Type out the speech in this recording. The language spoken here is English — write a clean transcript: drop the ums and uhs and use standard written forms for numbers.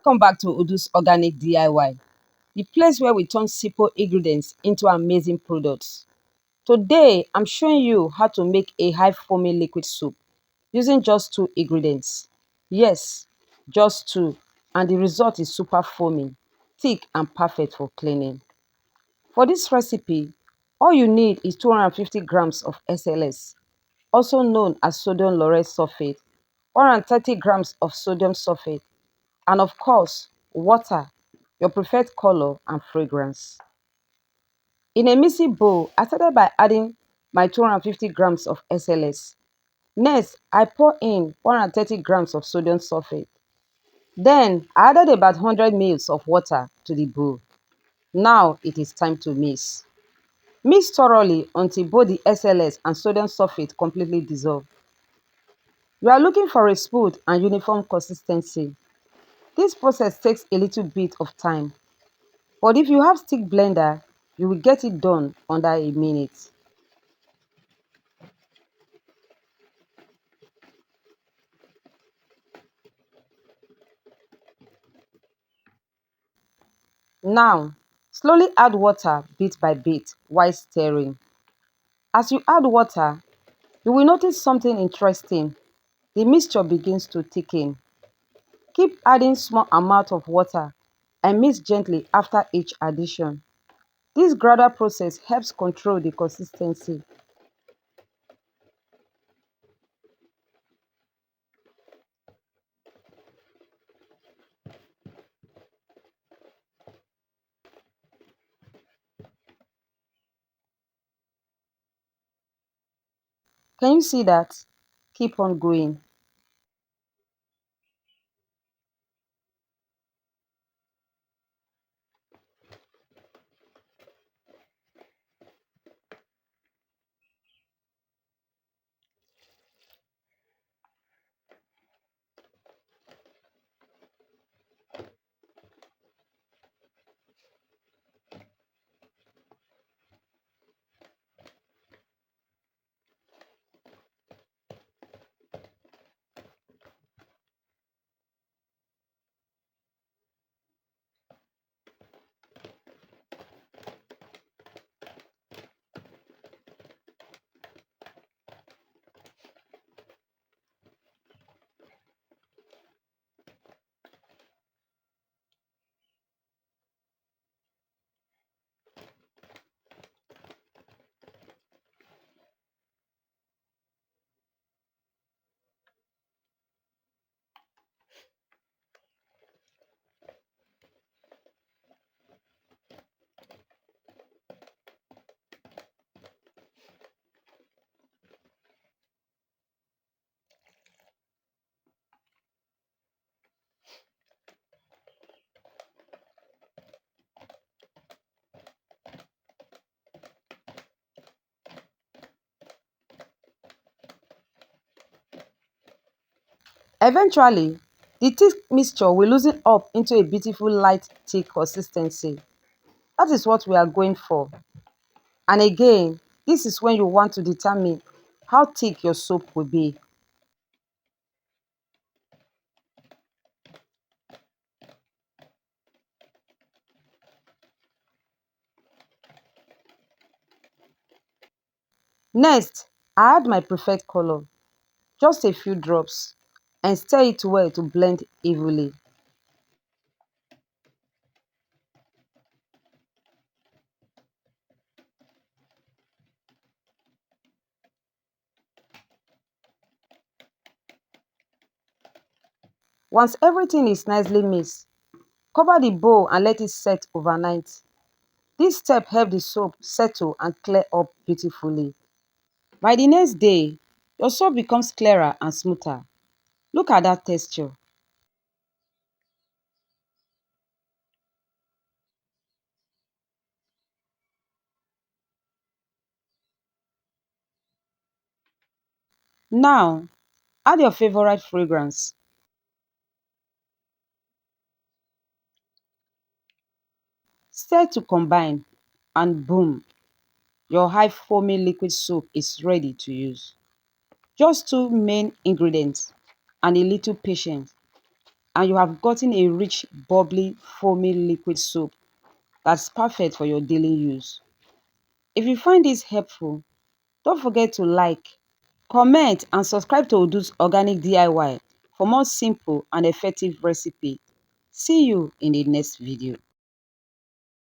Welcome back to Udu's Organic DIY, the place where we turn simple ingredients into amazing products. Today, I'm showing you how to make a high foaming liquid soup using just two ingredients. Yes, just two, and the result is super foamy, thick, and perfect for cleaning. For this recipe, all you need is 250 grams of SLS, also known as sodium lauryl sulfate, 130 grams of sodium sulfate, and of course, water, your preferred color and fragrance. In a mixing bowl, I started by adding my 250 grams of SLS. Next, I pour in 130 grams of sodium sulfate. Then, I added about 100 ml of water to the bowl. Now, it is time to mix. Mix thoroughly until both the SLS and sodium sulfate completely dissolve. You are looking for a smooth and uniform consistency. This process takes a little bit of time, but if you have stick blender, you will get it done under a minute. Now, slowly add water bit by bit while stirring. As you add water, you will notice something interesting. The mixture begins to thicken. Keep adding small amount of water and mix gently after each addition. This gradual process helps control the consistency. Can you see that? Keep on going. Eventually, the thick mixture will loosen up into a beautiful light thick consistency. That is what we are going for. And again, this is when you want to determine how thick your soup will be. Next, I add my preferred color, just a few drops, and stir it well to blend evenly. Once everything is nicely mixed, cover the bowl and let it set overnight. This step helps the soup settle and clear up beautifully. By the next day, your soup becomes clearer and smoother. Look at that texture. Now, add your favorite fragrance. Stir to combine, and boom, your high foamy liquid soup is ready to use. Just two main ingredients and a little patience, and you have gotten a rich, bubbly, foamy liquid soup that's perfect for your daily use. If you find this helpful, don't forget to like, comment, and subscribe to Odu's Organic DIY for more simple and effective recipe. See you in the next video.